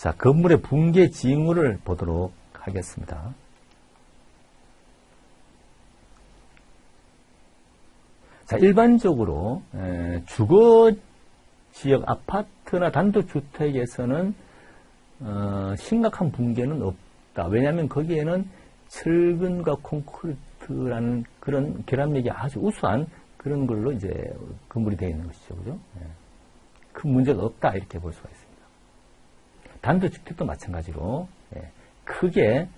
자, 건물의 붕괴 징후를 보도록 하겠습니다. 자, 일반적으로 주거 지역 아파트나 단독주택에서는 심각한 붕괴는 없다. 왜냐하면 거기에는 철근과 콘크리트라는 그런 결합력이 아주 우수한 그런 걸로 이제 건물이 되어 있는 것이죠. 그죠? 큰 문제가 없다. 이렇게 볼 수가 있습니다. 단독주택도 마찬가지로 크게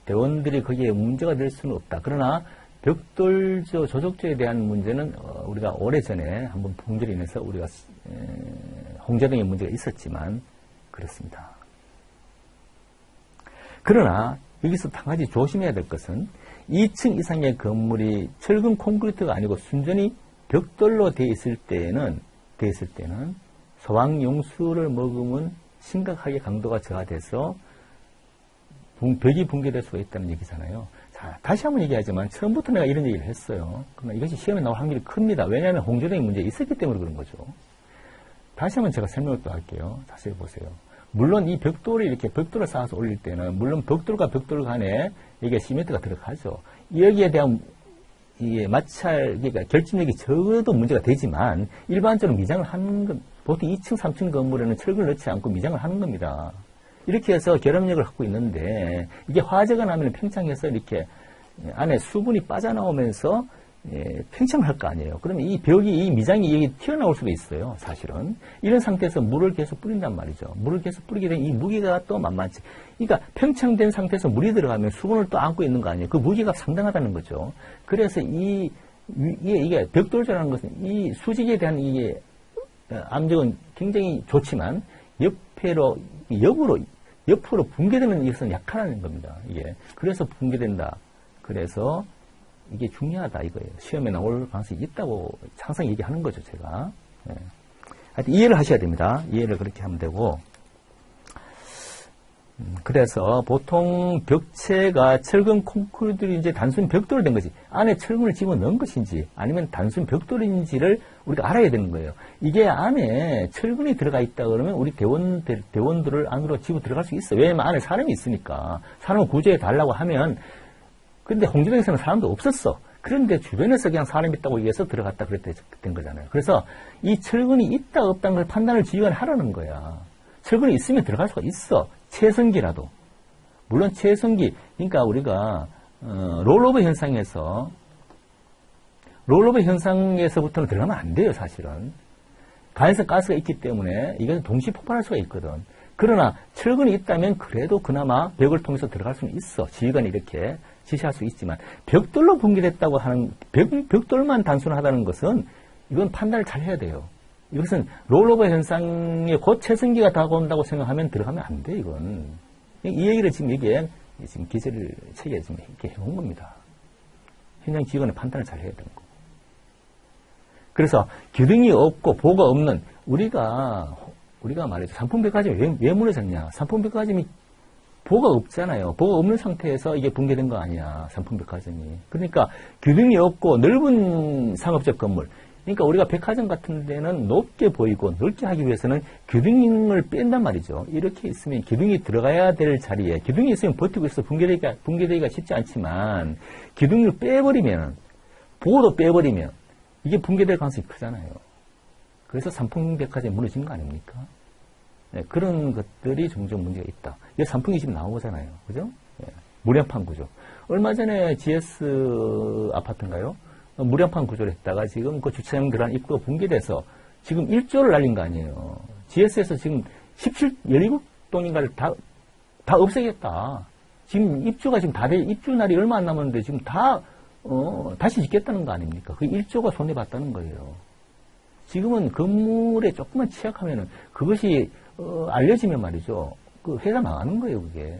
대원들이 거기에 문제가 될 수는 없다. 그러나 벽돌조, 조적조에 대한 문제는 우리가 오래전에 한번 붕괴로 인해서 우리가 홍제동에 문제가 있었지만 그렇습니다. 그러나 여기서 한 가지 조심해야 될 것은 2층 이상의 건물이 철근 콘크리트가 아니고 순전히 벽돌로 되어 있을 때는 소방용수를 머금은 심각하게 강도가 저하돼서 벽이 붕괴될 수가 있다는 얘기잖아요. 자, 다시 한번 얘기하지만 처음부터 내가 이런 얘기를 했어요. 그러나 이것이 시험에 나올 확률이 큽니다. 왜냐하면 홍제동에 문제가 있었기 때문에 그런 거죠. 다시 한번 제가 설명을 또 할게요. 자세히 보세요. 물론 이 벽돌이 이렇게 벽돌을 쌓아서 올릴 때는 물론 벽돌과 벽돌 간에 이게 시멘트가 들어가죠. 여기에 대한 이게 마찰, 그러니까 결집력이 적어도 문제가 되지만 일반적으로 미장을 하는 건 보통 2층, 3층 건물에는 철근을 넣지 않고 미장을 하는 겁니다. 이렇게 해서 결합력을 갖고 있는데 이게 화재가 나면 팽창해서 이렇게 안에 수분이 빠져나오면서 팽창을 할 거 아니에요. 그러면 이 벽이, 이 미장이 여기 튀어나올 수도 있어요. 사실은. 이런 상태에서 물을 계속 뿌린단 말이죠. 물을 계속 뿌리게 되면 이 무게가 또 만만치. 그러니까 팽창된 상태에서 물이 들어가면 수분을 또 안고 있는 거 아니에요. 그 무게가 상당하다는 거죠. 그래서 이게 벽돌조라는 것은 이 수직에 대한 이게 압력은 굉장히 좋지만 옆으로 붕괴되는 것은 약하다는 겁니다. 이게. 그래서 붕괴된다. 그래서 이게 중요하다 이거예요. 시험에 나올 가능성이 있다고 항상 얘기하는 거죠, 제가. 하여튼 이해를 하셔야 됩니다. 이해를 그렇게 하면 되고. 그래서 보통 벽체가 철근 콘크리트로 이제 단순 벽돌로 된 거지. 안에 철근을 집어넣은 것인지 아니면 단순 벽돌인지를 우리가 알아야 되는 거예요. 이게 안에 철근이 들어가 있다 그러면 우리 대원들을 안으로 집어 들어갈 수 있어요. 왜냐면 안에 사람이 있으니까. 사람을 구조해 달라고 하면 근데 홍제동에서는 사람도 없었어. 그런데 주변에서 그냥 사람이 있다고 얘기해서 들어갔다 그랬던 거잖아요. 그래서 이 철근이 있다 없다는 걸 판단을 지휘관 하라는 거야. 철근이 있으면 들어갈 수가 있어. 최성기라도. 물론 최성기, 그러니까 우리가 롤오버 현상에서부터는 들어가면 안 돼요, 사실은. 가에서 가스가 있기 때문에 이것은 동시 폭발할 수가 있거든. 그러나 철근이 있다면 그래도 그나마 벽을 통해서 들어갈 수는 있어. 지휘관이 이렇게 지시할 수 있지만 벽돌로 붕괴됐다고 하는 벽돌만 단순하다는 것은 이건 판단을 잘 해야 돼요. 이것은 롤오버 현상에 곧 최성기가 다가온다고 생각하면 들어가면 안 돼, 이건. 이 얘기를 지금 여기에 지금 기재를 책에 지금 이렇게 해놓은 겁니다. 현장 지휘관의 판단을 잘 해야 되는 거고. 그래서 기둥이 없고 보가 없는 우리가 말이죠. 산풍백화점이 왜 무너졌냐? 산풍백화점이 보가 없잖아요. 보가 없는 상태에서 이게 붕괴된 거 아니야. 산풍백화점이. 그러니까 기둥이 없고 넓은 상업적 건물. 그러니까 우리가 백화점 같은 데는 높게 보이고 넓게 하기 위해서는 기둥을 뺀단 말이죠. 이렇게 있으면 기둥이 들어가야 될 자리에 기둥이 있으면 버티고 있어 붕괴되기가 쉽지 않지만 기둥을 빼버리면 보호도 빼버리면 이게 붕괴될 가능성이 크잖아요. 그래서 산풍백화점이 무너진 거 아닙니까? 네, 그런 것들이 종종 문제가 있다. 이게 산풍이 지금 나오잖아요. 그죠? 네, 무량판 구조. 얼마 전에 GS 아파트인가요? 무량판 구조를 했다가 지금 그 주차장 들어간 입구가 붕괴돼서 지금 1조를 날린 거 아니에요. GS에서 지금 17동인가를 다 없애겠다. 지금 입주가 지금 입주 날이 얼마 안 남았는데 지금 다시 짓겠다는 거 아닙니까? 그 1조가 손해봤다는 거예요. 지금은 건물에 조금만 취약하면은 그것이 알려지면 말이죠. 그 회사 망하는 거예요, 그게.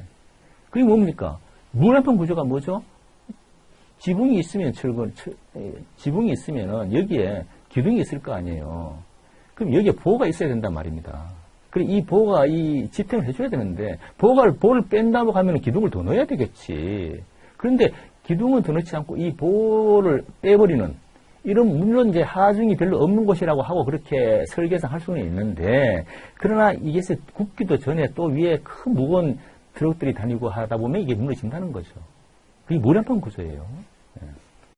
그게 뭡니까? 무량판 구조가 뭐죠? 지붕이 있으면 지붕이 있으면은 여기에 기둥이 있을 거 아니에요. 그럼 여기에 보호가 있어야 된단 말입니다. 그리고 이 보호가 이 지탱을 해줘야 되는데 보호를 뺀다고 하면 기둥을 더 넣어야 되겠지. 그런데 기둥은 더 넣지 않고 이 보호를 빼버리는 물론 이제 하중이 별로 없는 곳이라고 하고 그렇게 설계상 할 수는 있는데, 그러나 이게 굽기도 전에 또 위에 큰 무거운 트럭들이 다니고 하다 보면 이게 무너진다는 거죠. 그게 모래판 구조예요.